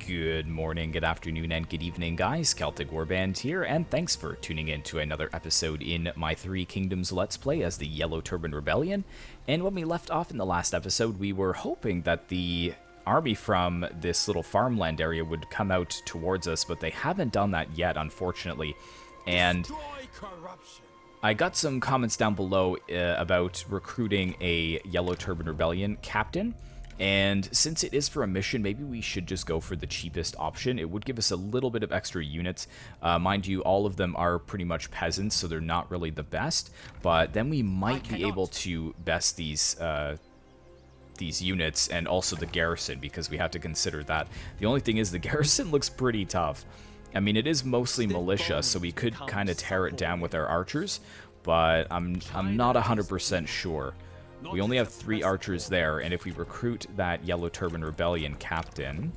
Good morning, good afternoon, and good evening, guys. Celtic Warband here, and thanks for tuning in to another episode in my Three Kingdoms Let's Play as the Yellow Turban Rebellion. And when we left off in the last episode, we were hoping that the army from this little farmland area would come out towards us, but they haven't done that yet, unfortunately. And I got some comments down below about recruiting a Yellow Turban Rebellion captain. And since it is for a mission, maybe we should just go for the cheapest option. It would give us a little bit of extra units. Mind you, all of them are pretty much peasants, so they're not really the best. But then we might be able to best these units and also the garrison, because we have to consider that. The only thing is the garrison looks pretty tough. I mean, it is mostly militia, so we could kind of tear it down with our archers, but I'm not 100% sure. We only have 3 archers there, and if we recruit that Yellow Turban Rebellion captain,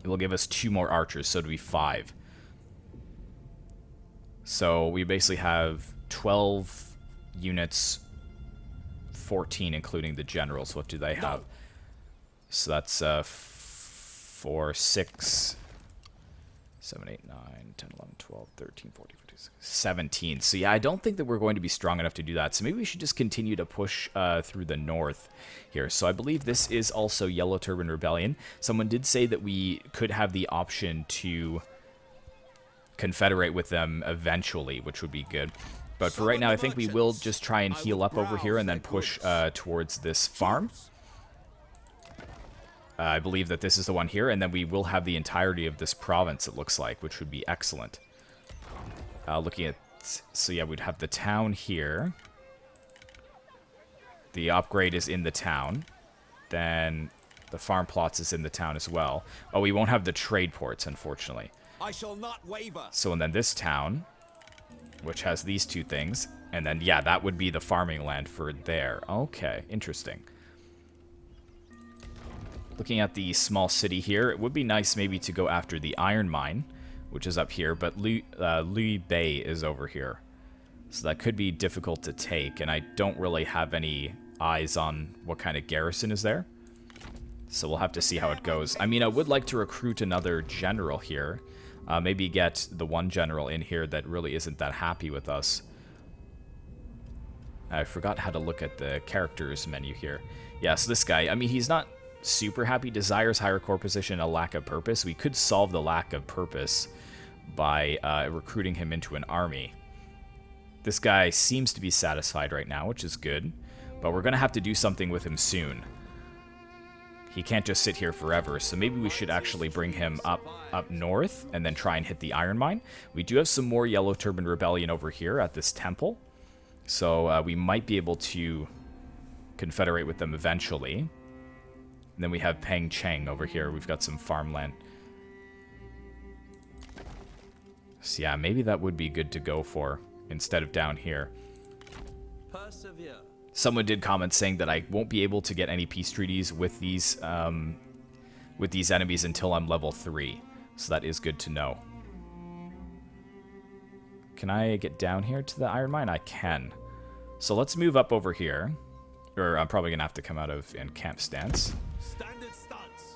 it will give us 2 more archers, so it'll be 5. So we basically have 12 units, 14 including the generals. What do they have? So that's 4, 6, 7, 8, 9, 10, 11, 12, 13, 14, 15, 16, 17. So yeah, I don't think that we're going to be strong enough to do that. So maybe we should just continue to push through the north here. So I believe this is also Yellow Turban Rebellion. Someone did say that we could have the option to confederate with them eventually, which would be good. But for right now, I think we will just try and heal up over here and then push towards this farm. I believe that this is the one here, and then we will have the entirety of this province, it looks like, which would be excellent. Looking at... So yeah, we'd have the town here. The upgrade is in the town. Then the farm plots is in the town as well. Oh, we won't have the trade ports, unfortunately. I shall not waver. So, and then this town, which has these 2 things. And then, yeah, that would be the farming land for there. Okay, interesting. Looking at the small city here, it would be nice maybe to go after the iron mine, which is up here, but Lui Bay is over here. So that could be difficult to take, and I don't really have any eyes on what kind of garrison is there. So we'll have to see how it goes. I mean, I would like to recruit another general here. Maybe get the one general in here that really isn't that happy with us. I forgot how to look at the characters menu here. Yeah, so this guy, I mean, he's not super happy. Desires higher core position, a lack of purpose. We could solve the lack of purpose by recruiting him into an army. This guy seems to be satisfied right now, which is good, but we're going to have to do something with him soon. He can't just sit here forever, so maybe we should actually bring him up north and then try and hit the iron mine. We do have some more Yellow Turban Rebellion over here at this temple, so we might be able to confederate with them eventually. And then we have Peng Cheng over here. We've got some farmland. So yeah, maybe that would be good to go for instead of down here. Persevere. Someone did comment saying that I won't be able to get any peace treaties with these enemies until I'm level 3. So that is good to know. Can I get down here to the iron mine? I can. So let's move up over here. Or I'm probably going to have to come out of in camp stance. Standard stance.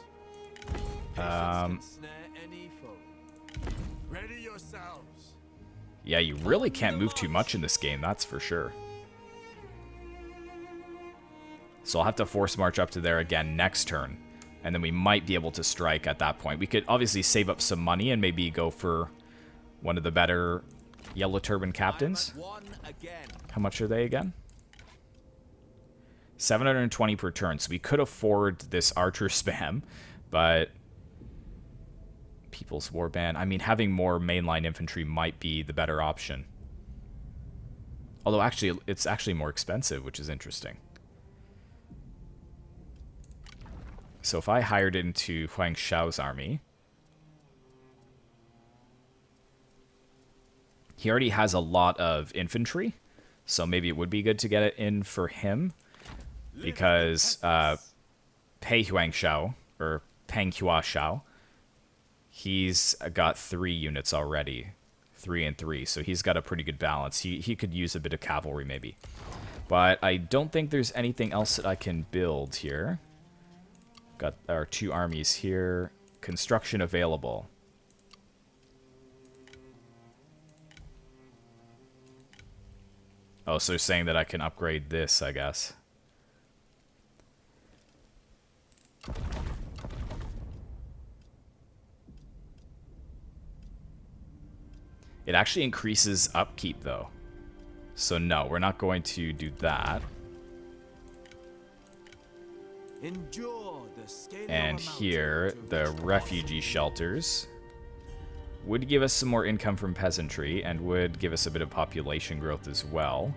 Any foe. Ready yourselves. Yeah, you really can't move too much in this game, that's for sure. So I'll have to force march up to there again next turn. And then we might be able to strike at that point. We could obviously save up some money and maybe go for one of the better Yellow Turban captains. How much are they again? 720 per turn, so we could afford this archer spam, but People's Warband, I mean, having more mainline infantry might be the better option. Although, actually, it's actually more expensive, which is interesting. So if I hired into Huang Shao's army, he already has a lot of infantry, so maybe it would be good to get it in for him. Because Pei Huang Shao, or Peng Hua Shao, he's got 3 units already. 3 and 3, so he's got a pretty good balance. He could use a bit of cavalry, maybe. But I don't think there's anything else that I can build here. Got our 2 armies here. Construction available. Oh, so they're saying that I can upgrade this, I guess. It actually increases upkeep, though. So no, we're not going to do that. Endure the scaling And of a here, mountain to the reach refugee shelters would give us some more income from peasantry and would give us a bit of population growth as well.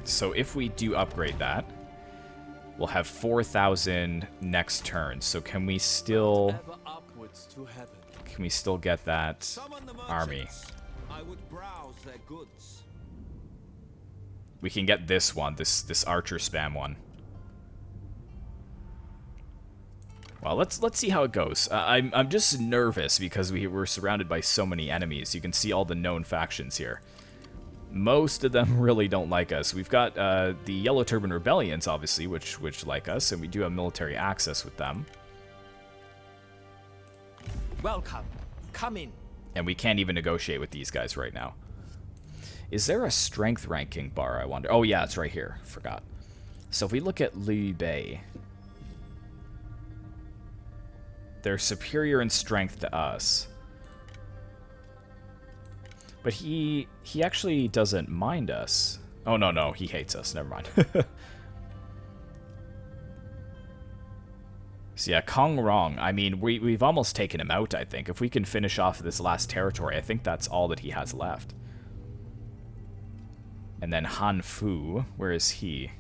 So if we do upgrade that, we'll have 4,000 next turn. So can we still ever upwards to heaven. get that Summon the army? merchants. I would browse their goods. We can get this one, this archer spam one. Well, let's see how it goes. I'm just nervous because we're surrounded by so many enemies. You can see all the known factions here. Most of them really don't like us. We've got the Yellow Turban Rebellions, obviously, which like us, and we do have military access with them. Welcome. Come in. And we can't even negotiate with these guys right now. Is there a strength ranking bar, I wonder? Oh, yeah, it's right here. Forgot. So if we look at Liu Bei, they're superior in strength to us. But he actually doesn't mind us. Oh, no, he hates us. Never mind. So yeah, Kong Rong. I mean, we've almost taken him out, I think. If we can finish off this last territory, I think that's all that he has left. And then Han Fu, where is he?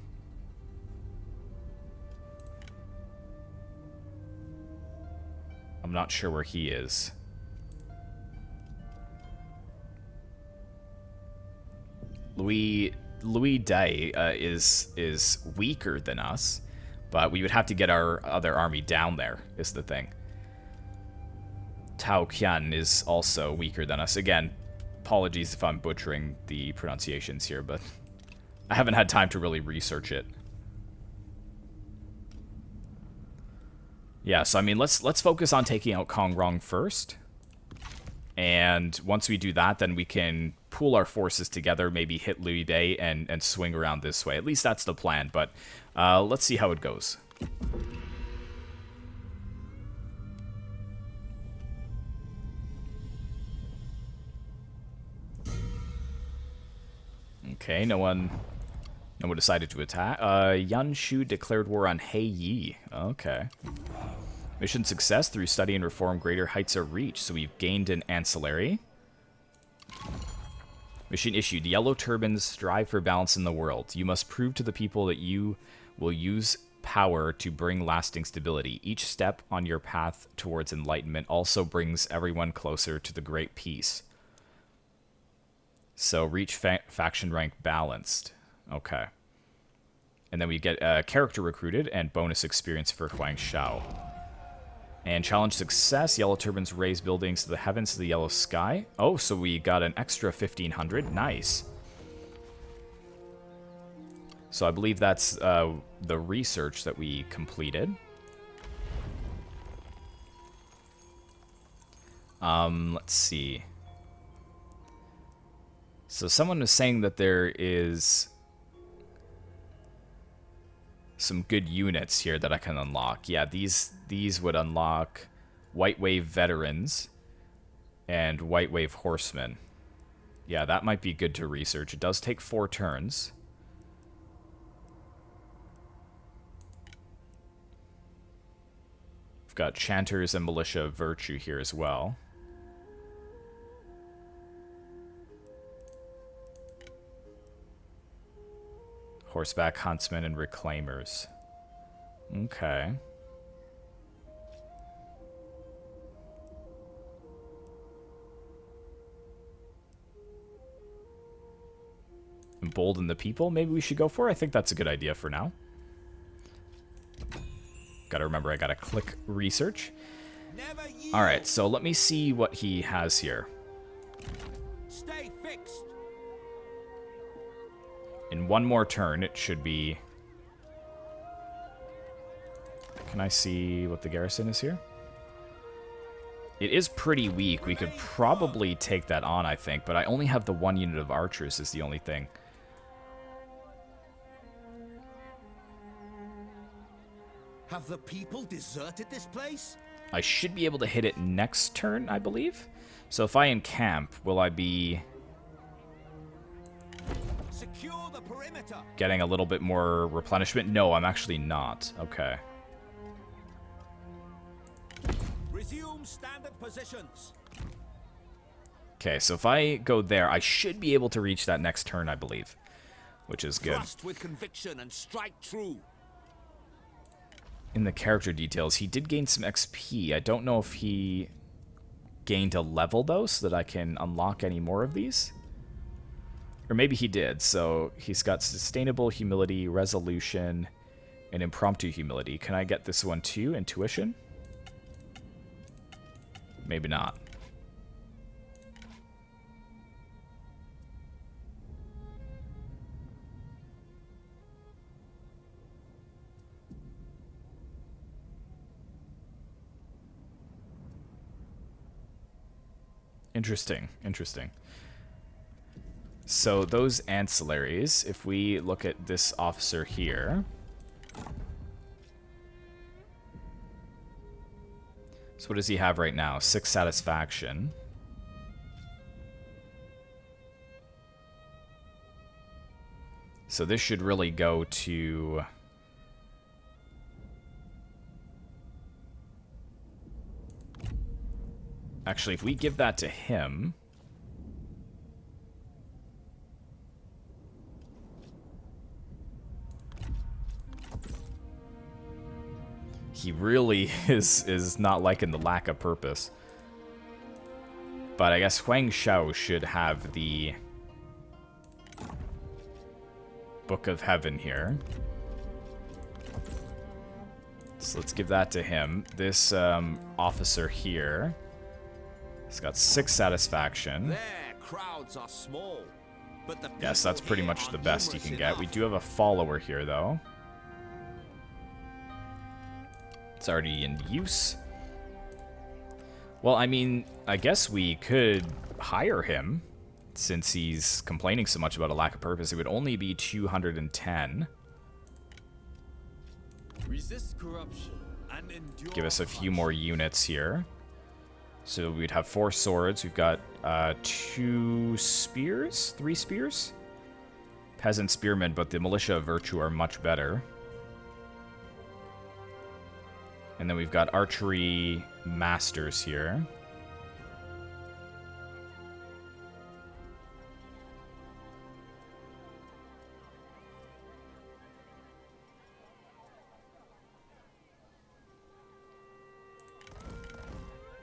I'm not sure where he is. Louis Dai is weaker than us, but we would have to get our other army down there, is the thing. Tao Qian is also weaker than us. Again, apologies if I'm butchering the pronunciations here, but I haven't had time to really research it. Yeah, so I mean, let's focus on taking out Kong Rong first. And once we do that, then we can pool our forces together, maybe hit Liu Bei and swing around this way. At least that's the plan, but let's see how it goes. Okay, no one decided to attack. Yan Shu declared war on He Yi. Okay. Mission success. Through study and reform, greater heights are reached. So we've gained an ancillary. Mission issued. Yellow Turbans strive for balance in the world. You must prove to the people that you will use power to bring lasting stability. Each step on your path towards enlightenment also brings everyone closer to the great peace. So reach faction rank balanced. Okay. And then we get character recruited and bonus experience for Huang Shao. And challenge success. Yellow Turbans raise buildings to the heavens to the yellow sky. Oh, so we got an extra 1,500. Nice. So I believe that's the research that we completed. Let's see. So someone was saying that there is some good units here that I can unlock. Yeah, these would unlock White Wave Veterans and White Wave Horsemen. Yeah, that might be good to research. It does take 4 turns. We've got Chanters and Militia of Virtue here as well. Horseback Huntsmen and Reclaimers. Okay. Embolden the people, maybe we should go for? I think that's a good idea for now. Gotta remember, I gotta click research. Alright, so let me see what he has here. Stay In one more turn, it should be... Can I see what the garrison is here? It is pretty weak. We could probably take that on, I think, but I only have the 1 unit of archers is the only thing. Have the people deserted this place? I should be able to hit it next turn, I believe. So if I encamp, will I be Secure the perimeter. getting a little bit more replenishment? No, I'm actually not. Okay. Resume standard positions. Okay, so if I go there, I should be able to reach that next turn, I believe, which is good. Thrust with conviction and strike true. In the character details, he did gain some XP. I don't know if he gained a level, though, so that I can unlock any more of these. Or maybe he did. So he's got sustainable humility, resolution, and impromptu humility. Can I get this one too? Intuition? Maybe not. Interesting, interesting. So those ancillaries, if we look at this officer here. So what does he have right now? 6 satisfaction. So this should really go to... Actually, if we give that to him... He really is not liking the lack of purpose. But I guess Huang Shao should have the Book of Heaven here. So let's give that to him. This officer here... He's got 6 satisfaction. Their crowds are small, but the Yes, that's pretty people much here the are best you numerous can get. enough. We do have a follower here, though. It's already in use. Well, I mean, I guess we could hire him, since he's complaining so much about a lack of purpose. It would only be 210. Resist corruption and endure Give us a few more units here. So we'd have 4 swords. We've got 2 spears? 3 spears? Peasant spearmen, but the militia of virtue are much better. And then we've got archery masters here.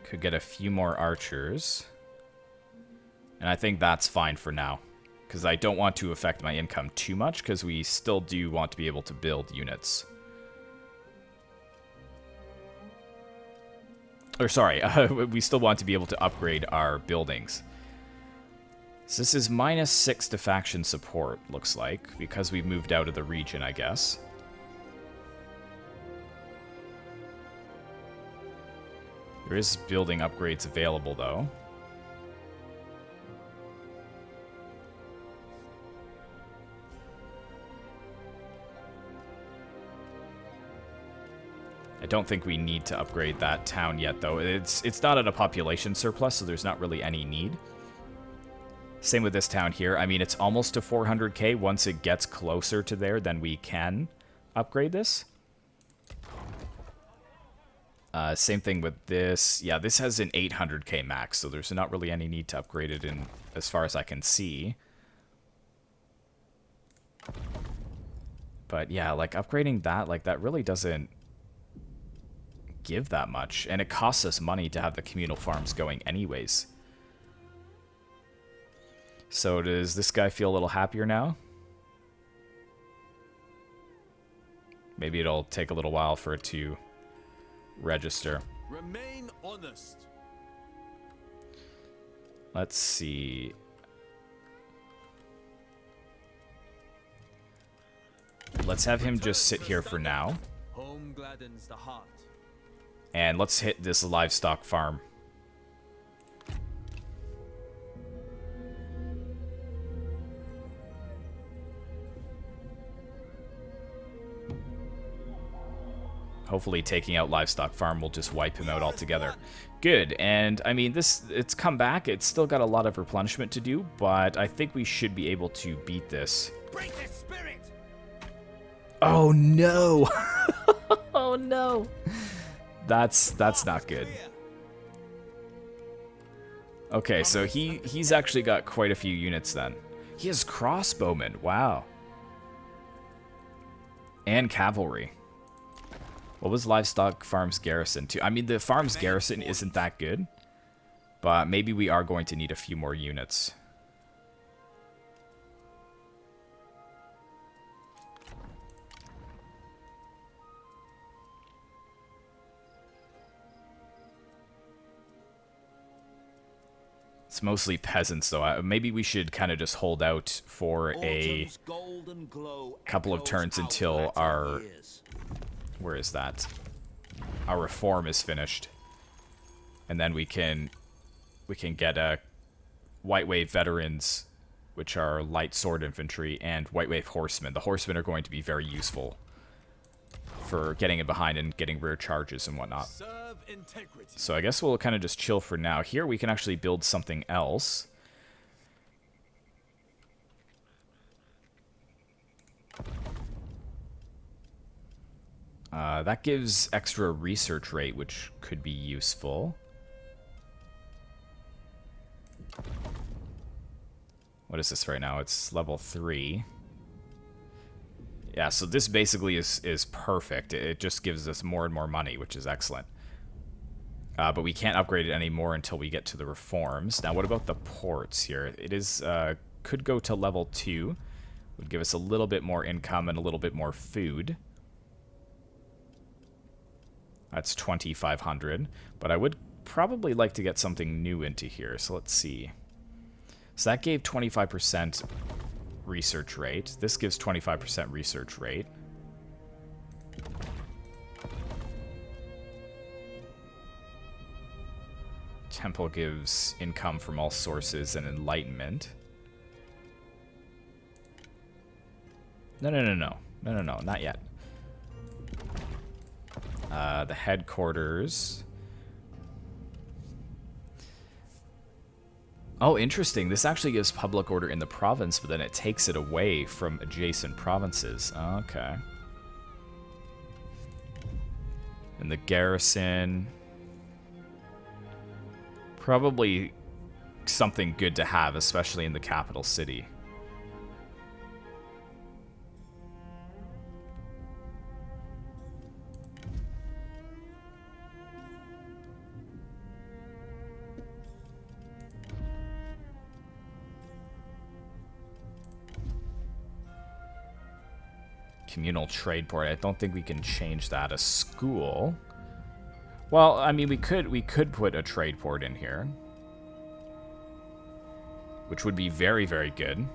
Could get a few more archers. And I think that's fine for now. Because I don't want to affect my income too much, because we still do want to be able to build units. Or sorry, we still want to be able to upgrade our buildings. So this is -6 to faction support, looks like, because we've moved out of the region, I guess. There is building upgrades available, though. I don't think we need to upgrade that town yet, though. It's not at a population surplus, so there's not really any need. Same with this town here. I mean, it's almost to 400k. Once it gets closer to there, then we can upgrade this. Same thing with this. Yeah, this has an 800k max, so there's not really any need to upgrade it in as far as I can see. But yeah, like upgrading that, like that really doesn't give that much, and it costs us money to have the communal farms going anyways. So does this guy feel a little happier now? Maybe it'll take a little while for it to register. Remain honest. Let's see. let's have him just sit here for now. Home gladdens the heart. And let's hit this livestock farm. Hopefully taking out livestock farm will just wipe him out altogether. Good, and I mean, it's come back. It's still got a lot of replenishment to do, but I think we should be able to beat this. Break the spirit. Oh no! Oh no! That's not good. Okay, so he's actually got quite a few units then. He has crossbowmen, wow. And cavalry. What was livestock farm's garrison too? I mean, the farm's garrison isn't that good, but maybe we are going to need a few more units. It's mostly peasants, though. Maybe we should kind of just hold out for a couple of turns until our... Where is that? Our reform is finished. And then we can get White Wave veterans, which are light sword infantry, and White Wave horsemen. The horsemen are going to be very useful for getting in behind and getting rear charges and whatnot. So I guess we'll kind of just chill for now. Here we can actually build something else. That gives extra research rate, which could be useful. What is this right now? It's level 3. Yeah, so this basically is perfect. It just gives us more and more money, which is excellent. But we can't upgrade it anymore until we get to the reforms. Now, what about the ports here? It is could go to level 2. Would give us a little bit more income and a little bit more food. That's 2,500. But I would probably like to get something new into here. So let's see. So that gave 25% research rate. This gives 25% research rate. Temple gives income from all sources and enlightenment. No, not yet. The headquarters. Oh, interesting. This actually gives public order in the province, but then it takes it away from adjacent provinces. Okay. And the garrison. Probably something good to have, especially in the capital city. Communal trade port. I don't think we can change that. A school. Well, I mean, we could put a trade port in here, which would be very, very good.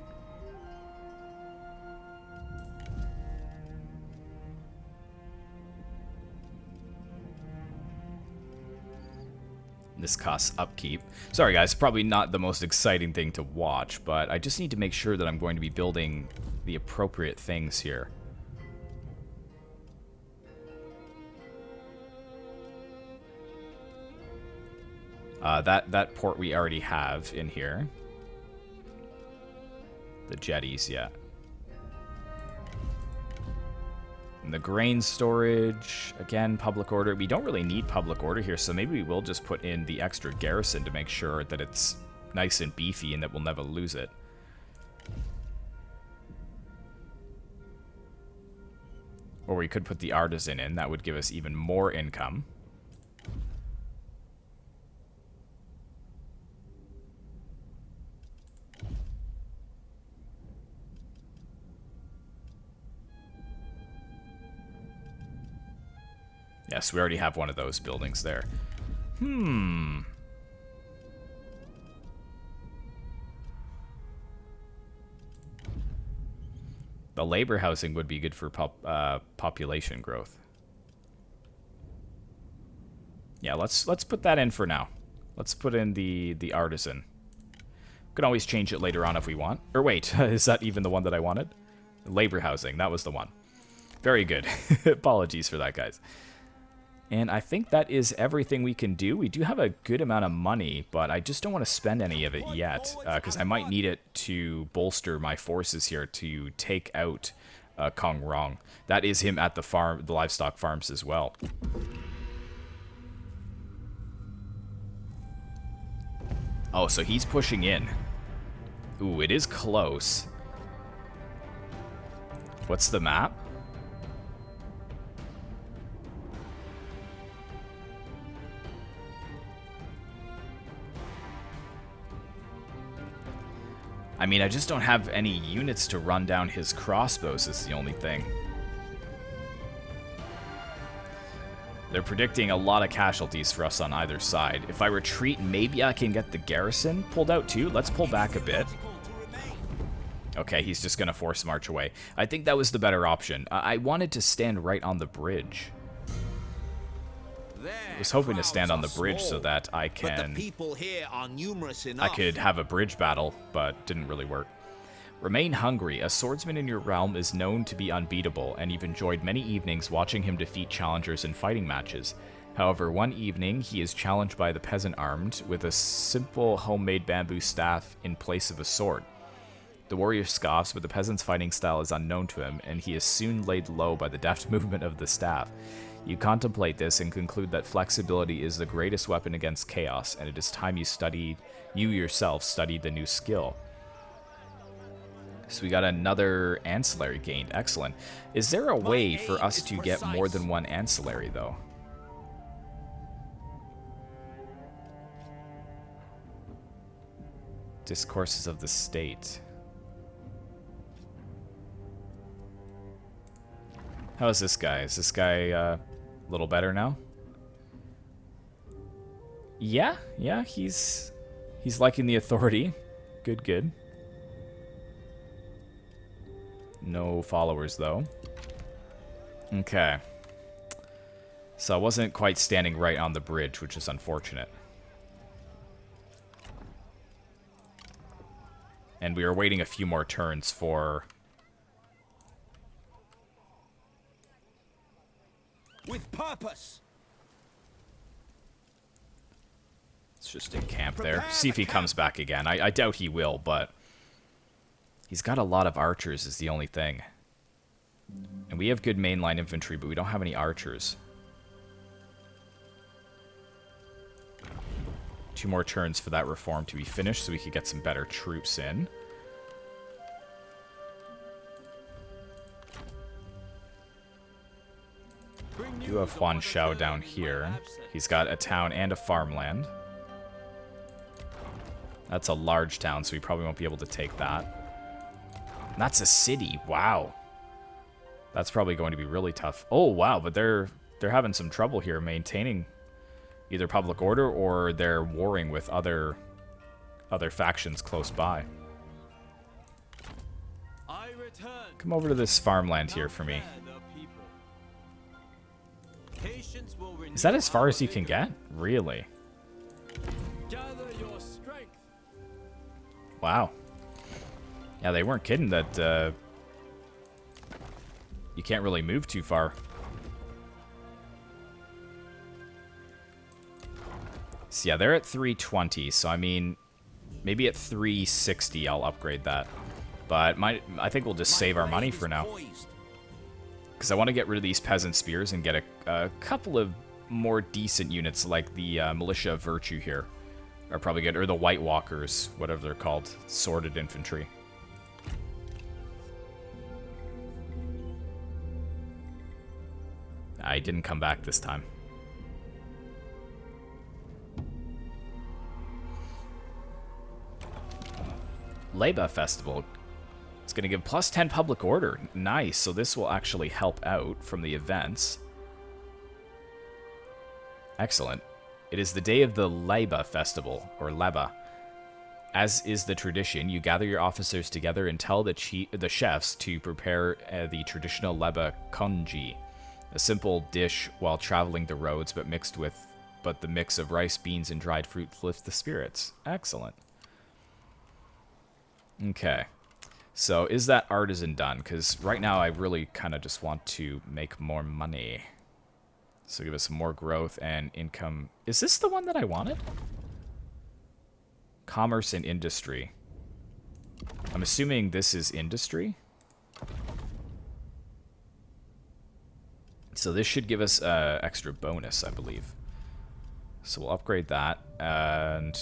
This costs upkeep. Sorry, guys, probably not the most exciting thing to watch, but I just need to make sure that I'm going to be building the appropriate things here. That port we already have in here. The jetties, yeah. And the grain storage, again, public order. We don't really need public order here, so maybe we will just put in the extra garrison to make sure that it's nice and beefy and that we'll never lose it. Or we could put the artisan in. That would give us even more income. Yes, we already have one of those buildings there. The labor housing would be good for population growth. Yeah, let's put that in for now. Let's put in the artisan. We can always change it later on if we want. Or wait, is that even the one that I wanted? Labor housing, that was the one. Very good. Apologies for that, guys. And I think that is everything we can do. We do have a good amount of money, but I just don't want to spend any of it yet, because I might need it to bolster my forces here to take out Kong Rong. That is him at the farm, the livestock farms as well. Oh, so he's pushing in. Ooh, it is close. What's the map? I mean, I just don't have any units to run down his crossbows is the only thing. They're predicting a lot of casualties for us on either side. If I retreat, maybe I can get the garrison pulled out too. Let's pull back a bit. Okay, he's just going to force march away. I think that was the better option. I wanted to stand right on the bridge. I was hoping to stand on the bridge so that I could have a bridge battle, but didn't really work. Remain hungry. A swordsman in your realm is known to be unbeatable, and you've enjoyed many evenings watching him defeat challengers in fighting matches. However, one evening, he is challenged by the peasant armed with a simple homemade bamboo staff in place of a sword. The warrior scoffs, but the peasant's fighting style is unknown to him, and he is soon laid low by the deft movement of the staff. You contemplate this and conclude that flexibility is the greatest weapon against chaos, and it is time you yourself studied the new skill. So we got another ancillary gained. Excellent. Is there a way for us to get more than one ancillary, though? Discourses of the State. How is this guy? Is this guy a little better now? Yeah, he's liking the authority. Good, good. No followers, though. Okay. So I wasn't quite standing right on the bridge, which is unfortunate. And we are waiting a few more turns for... With purpose. Let's just encamp there. See if he comes back again. I doubt he will, but... He's got a lot of archers is the only thing. And we have good mainline infantry, but we don't have any archers. 2 more turns for that reform to be finished so we could get some better troops in. We do have Huang Shao down here. He's got a town and a farmland. That's a large town, so we probably won't be able to take that. And that's a city. Wow. That's probably going to be really tough. Oh, wow, but they're having some trouble here maintaining either public order or they're warring with other factions close by. Come over to this farmland here for me. Is that as far as you can get? Really? Wow. Yeah, they weren't kidding that you can't really move too far. So yeah, they're at 320, so I mean, maybe at 360 I'll upgrade that. But I think we'll just save our money for now. Because I want to get rid of these peasant spears and get a couple of more decent units like the militia of virtue here. Are probably good, or the White Walkers, whatever they're called, sworded infantry. I didn't come back this time. Leba Festival. It's going to give plus 10 public order. Nice, so this will actually help out from the events. Excellent. It is the day of the Leba Festival, or Leba. As is the tradition, you gather your officers together and tell the chefs to prepare the traditional leba congee, a simple dish while traveling the roads, but the mix of rice, beans, and dried fruit lifts the spirits. Excellent. Okay. So is that artisan done? Because right now I really kind of just want to make more money. So give us some more growth and income. Is this the one that I wanted? Commerce and industry. I'm assuming this is industry. So this should give us an extra bonus, I believe. So we'll upgrade that. And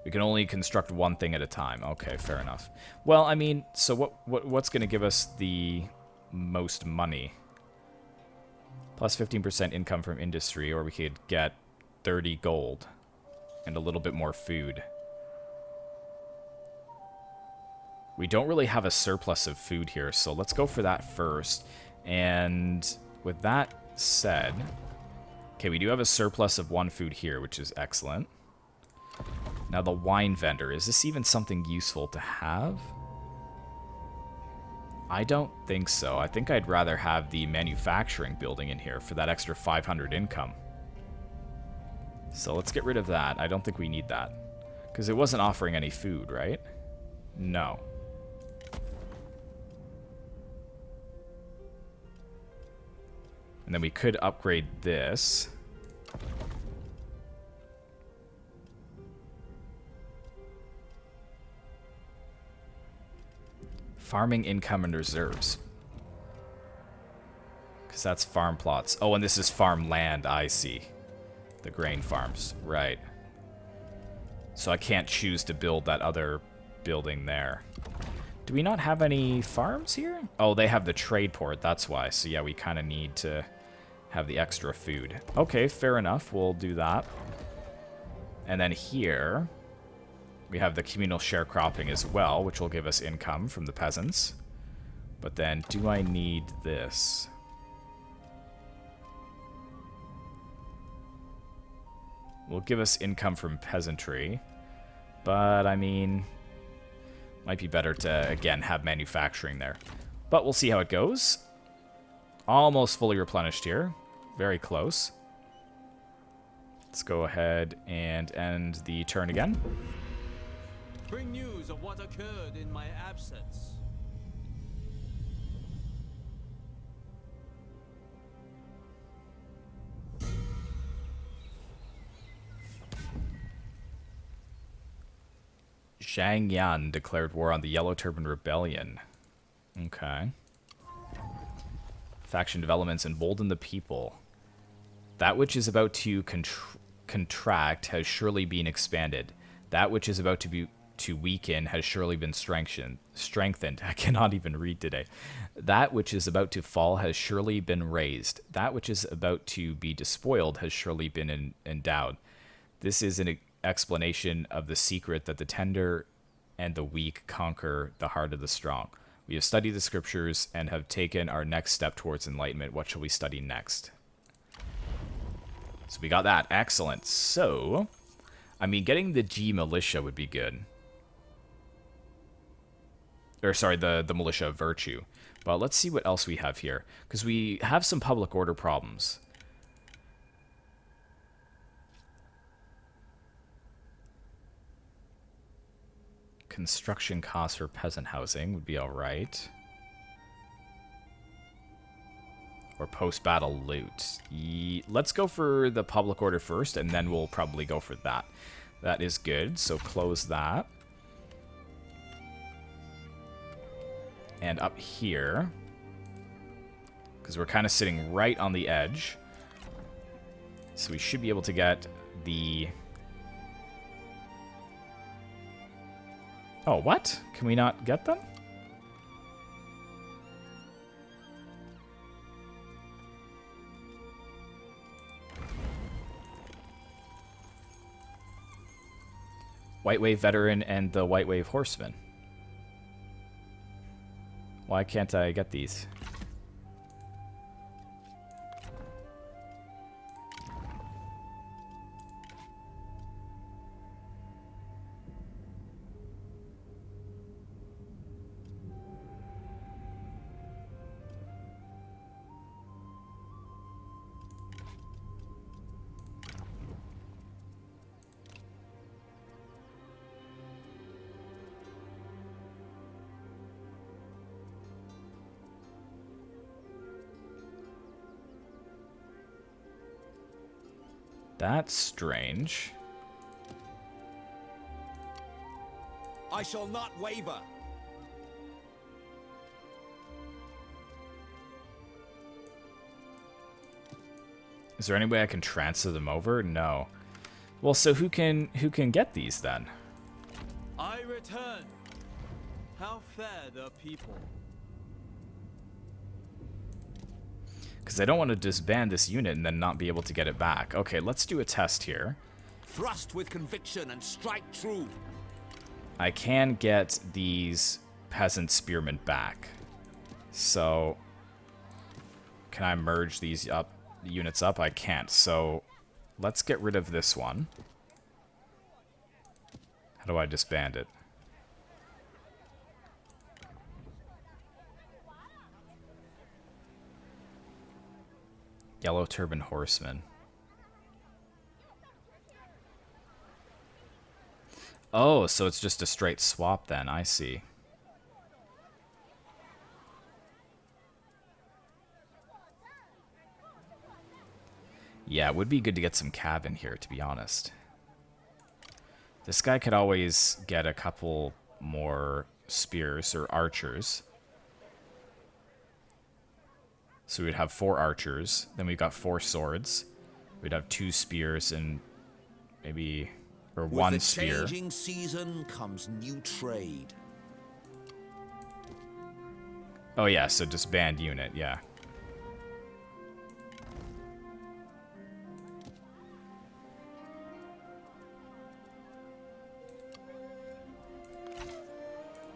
we can only construct one thing at a time. Okay, fair enough. Well, I mean, so what's going to give us the most money? Plus 15% income from industry, or we could get 30 gold. And a little bit more food. We don't really have a surplus of food here, so let's go for that first. And with that said... Okay, we do have a surplus of 1 food here, which is excellent. Now the wine vendor. Is this even something useful to have? I don't think so. I think I'd rather have the manufacturing building in here for that extra 500 income. So let's get rid of that. I don't think we need that. Because it wasn't offering any food, right? No. And then we could upgrade this. Farming income and reserves. Because that's farm plots. Oh, and this is farmland, I see. The grain farms, right. So I can't choose to build that other building there. Do we not have any farms here? Oh, they have the trade port, that's why. So yeah, we kind of need to have the extra food. Okay, fair enough, we'll do that. And then here, we have the communal sharecropping as well, which will give us income from the peasants. But then, do I need this? Will give us income from peasantry, but I mean, might be better to, again, have manufacturing there. But we'll see how it goes. Almost fully replenished here. Very close. Let's go ahead and end the turn again. Bring news of what occurred in my absence. Zhang Yan declared war on the Yellow Turban Rebellion. Okay. Faction developments embolden the people. That which is about to contract has surely been expanded. That which is about to weaken has surely been strengthened. I cannot even read today. That which is about to fall has surely been raised. That which is about to be despoiled has surely been endowed. This is an explanation of the secret that the tender and the weak conquer the heart of the strong. We have studied the scriptures and have taken our next step towards enlightenment. What shall we study next? So we got that. Excellent. So, I mean, getting the G militia would be good. Or, sorry, the militia of virtue. But let's see what else we have here. Because we have some public order problems. Construction costs for peasant housing would be alright. Or post-battle loot. Let's go for the public order first, and then we'll probably go for that. That is good, so close that. And up here, because we're kind of sitting right on the edge, so we should be able to get the... Oh, what? Can we not get them? White Wave Veteran and the White Wave Horseman. Why can't I get these? That's strange. I shall not waver. Is there any way I can transfer them over? No. Well, so who can get these then? I return. How fair the people. Because I don't want to disband this unit and then not be able to get it back. Okay, let's do a test here. Thrust with conviction and strike true. I can get these peasant spearmen back. So, can I merge these units up? I can't. So, let's get rid of this one. How do I disband it? Yellow Turban Horseman. Oh, so it's just a straight swap then. I see. Yeah, it would be good to get some cav in here, to be honest. This guy could always get a couple more spears or archers. So we'd have 4 archers. Then we've got 4 swords. We'd have 2 spears and maybe... or 1 spear. With the changing season comes new trade. Oh yeah, so disband unit, yeah.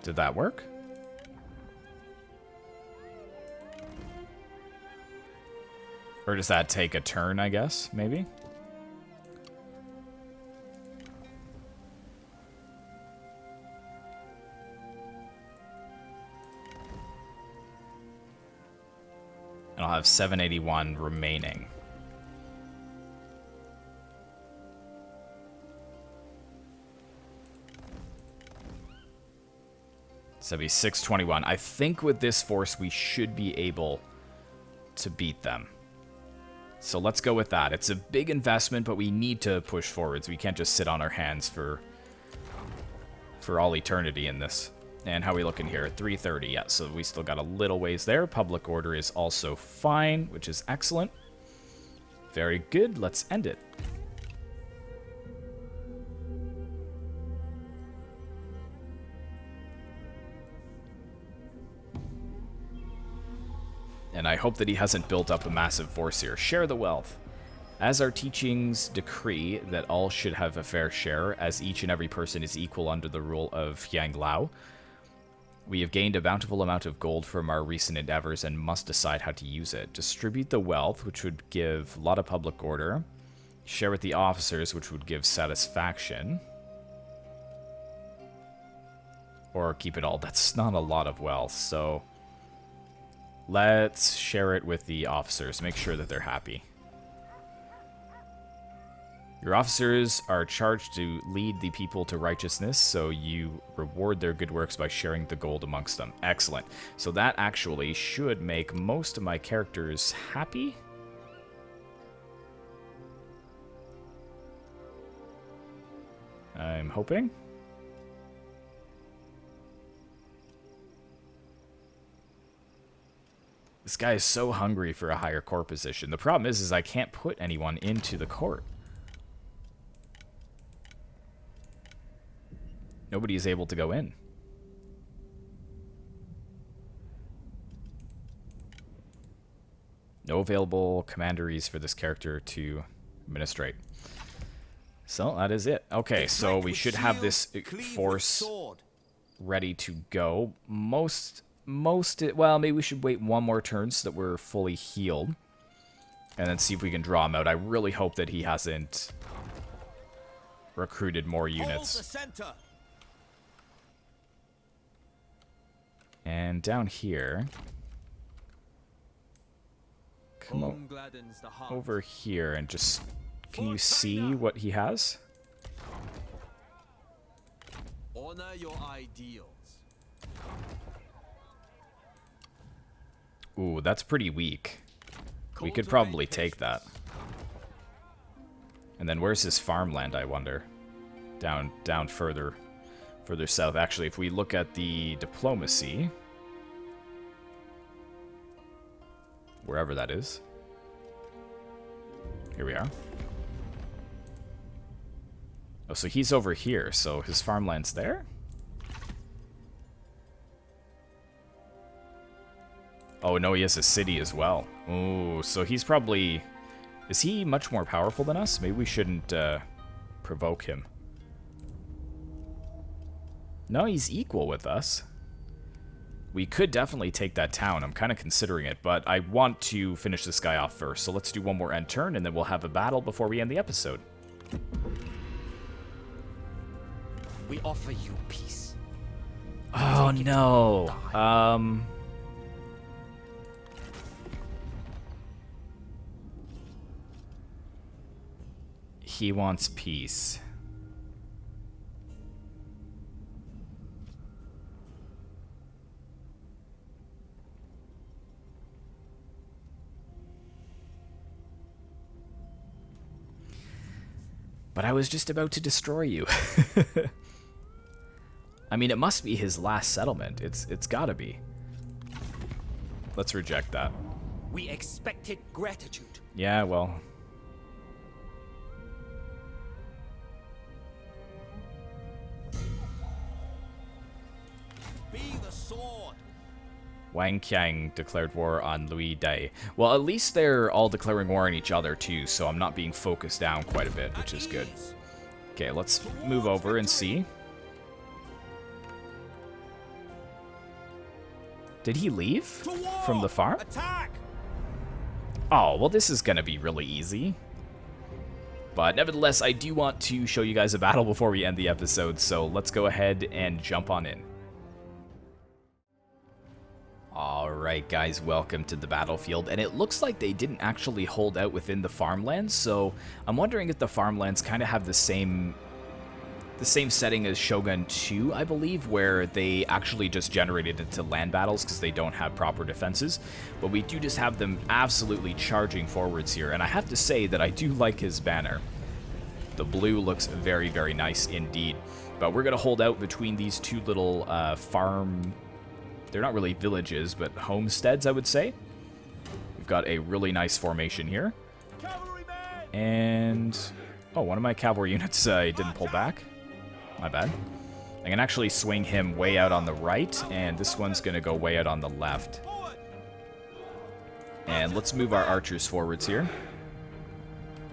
Did that work? Or does that take a turn, I guess, maybe? And I'll have 781 remaining. So it'll be 621. I think with this force we should be able to beat them. So let's go with that. It's a big investment, but we need to push forwards. We can't just sit on our hands for all eternity in this. And how are we looking here? 330, yeah, so we still got a little ways there. Public order is also fine, which is excellent. Very good, let's end it. And I hope that he hasn't built up a massive force here. Share the wealth. As our teachings decree that all should have a fair share, as each and every person is equal under the rule of Yang Lao, we have gained a bountiful amount of gold from our recent endeavors and must decide how to use it. Distribute the wealth, which would give a lot of public order. Share with the officers, which would give satisfaction. Or keep it all. That's not a lot of wealth, so... let's share it with the officers. Make sure that they're happy. Your officers are charged to lead the people to righteousness, so you reward their good works by sharing the gold amongst them. Excellent. So that actually should make most of my characters happy. I'm hoping. This guy is so hungry for a higher court position. The problem is I can't put anyone into the court. Nobody is able to go in. No available commanderies for this character to administrate. So that is it. Okay, so we should have this force ready to go. Well, maybe we should wait one more turn so that we're fully healed. And then see if we can draw him out. I really hope that he hasn't recruited more units. And down here... come over here and just... can you see what he has? Honor your ideals. Ooh, that's pretty weak. We could probably take that. And then where's his farmland, I wonder? Down further south. Actually, if we look at the diplomacy, wherever that is. Here we are. Oh, so he's over here, so his farmland's there? Oh, no, he has a city as well. Oh, so he's probably... Is he much more powerful than us? Maybe we shouldn't provoke him. No, he's equal with us. We could definitely take that town. I'm kind of considering it, but I want to finish this guy off first. So let's do one more end turn, and then we'll have a battle before we end the episode. We offer you peace. Oh, no. He wants peace. But I was just about to destroy you. I mean, it must be his last settlement. It's gotta be. Let's reject that. We expected gratitude. Yeah, well... Be the sword. Wang Qiang declared war on Louis Dai. Well, at least they're all declaring war on each other, too, so I'm not being focused down quite a bit, which is good. Okay, let's move over and see. Did he leave from the farm? Attack! Oh, well, this is going to be really easy. But nevertheless, I do want to show you guys a battle before we end the episode, so let's go ahead and jump on in. Alright guys, welcome to the battlefield, and it looks like they didn't actually hold out within the farmlands, so I'm wondering if the farmlands kind of have the same setting as Shogun 2, I believe, where they actually just generated into land battles because they don't have proper defenses, but we do just have them absolutely charging forwards here, and I have to say that I do like his banner. The blue looks very, very nice indeed, but we're going to hold out between these two little farm... They're not really villages, but homesteads, I would say. We've got a really nice formation here. And... Oh, one of my cavalry units didn't pull back. My bad. I can actually swing him way out on the right, and this one's going to go way out on the left. And let's move our archers forwards here.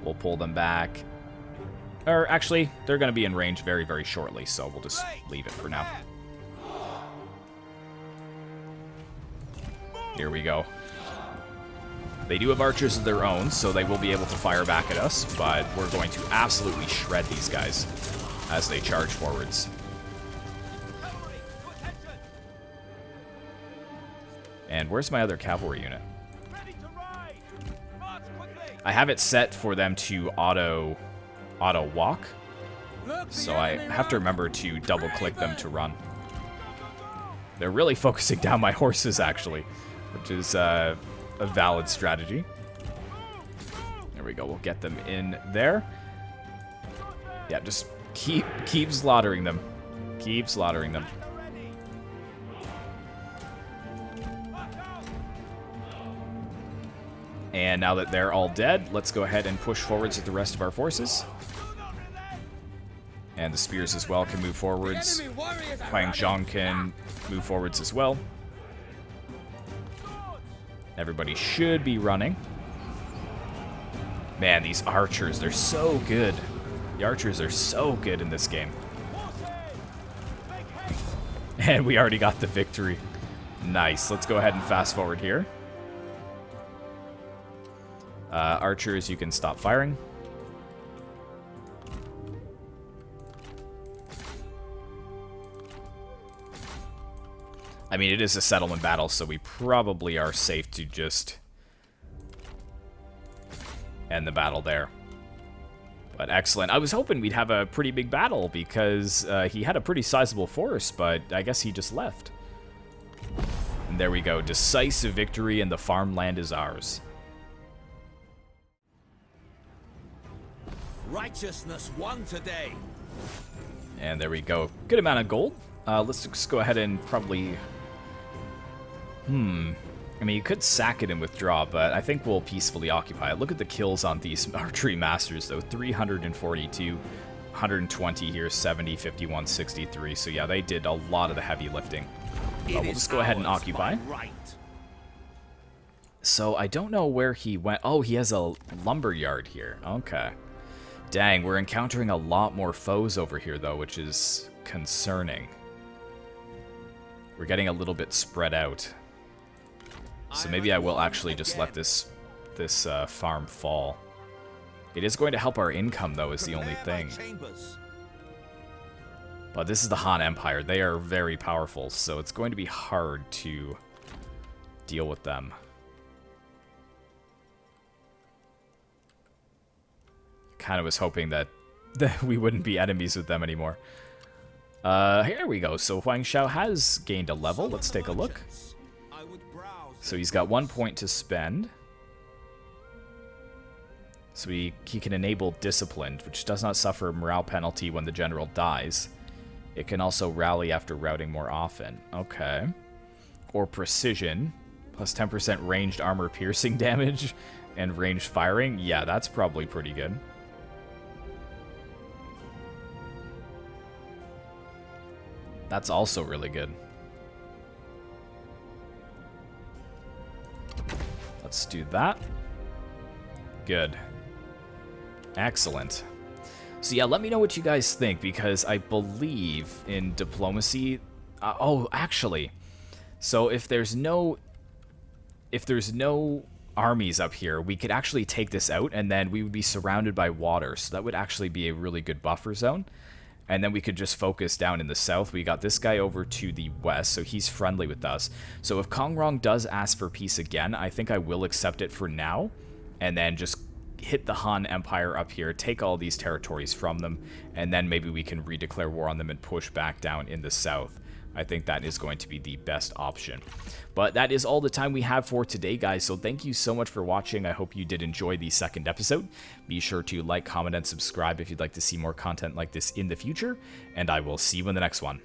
We'll pull them back. Or actually, they're going to be in range very, very shortly, so we'll just leave it for now. Here we go. They do have archers of their own, so they will be able to fire back at us, but we're going to absolutely shred these guys as they charge forwards. And where's my other cavalry unit? I have it set for them to auto walk, so I have to remember to double click them to run. They're really focusing down my horses, actually, which is a valid strategy. There we go. We'll get them in there. Yeah, just keep slaughtering them. Keep slaughtering them. And now that they're all dead, let's go ahead and push forwards with the rest of our forces. And the spears as well can move forwards. Huang Shao can move forwards as well. Everybody should be running. Man, these archers, they're so good. The archers are so good in this game. And we already got the victory. Nice. Let's go ahead and fast forward here. Archers, you can stop firing. I mean, it is a settlement battle, so we probably are safe to just end the battle there. But excellent. I was hoping we'd have a pretty big battle because he had a pretty sizable force, but I guess he just left. And there we go. Decisive victory, and the farmland is ours. Righteousness won today. And there we go. Good amount of gold. Let's just go ahead and probably... I mean, you could sack it and withdraw, but I think we'll peacefully occupy it. Look at the kills on these archery masters, though. 342, 120 here, 70, 51, 63. So yeah, they did a lot of the heavy lifting. But we'll just go ahead and occupy. Right. So I don't know where he went. Oh, he has a lumber yard here. Okay. Dang, we're encountering a lot more foes over here, though, which is concerning. We're getting a little bit spread out. So maybe I will actually just let this farm fall. It is going to help our income, though, is the only thing. But this is the Han Empire. They are very powerful, so it's going to be hard to deal with them. Kind of was hoping that we wouldn't be enemies with them anymore. Here we go. So Huang Shao has gained a level. Let's take a look. So he's got 1 point to spend. So he can enable Disciplined, which does not suffer a morale penalty when the general dies. It can also rally after routing more often. Okay. Or Precision, plus 10% ranged armor piercing damage and ranged firing. Yeah, that's probably pretty good. That's also really good. Let's do that. Good. Excellent. So yeah, let me know what you guys think, because I believe in diplomacy... oh, actually. So if there's no armies up here, we could actually take this out, and then we would be surrounded by water. So that would actually be a really good buffer zone. And then we could just focus down in the south. We got this guy over to the west, so he's friendly with us. So if Kongrong does ask for peace again, I think I will accept it for now. And then just hit the Han Empire up here, take all these territories from them, and then maybe we can redeclare war on them and push back down in the south. I think that is going to be the best option. But that is all the time we have for today, guys. So thank you so much for watching. I hope you did enjoy the second episode. Be sure to like, comment, and subscribe if you'd like to see more content like this in the future. And I will see you in the next one.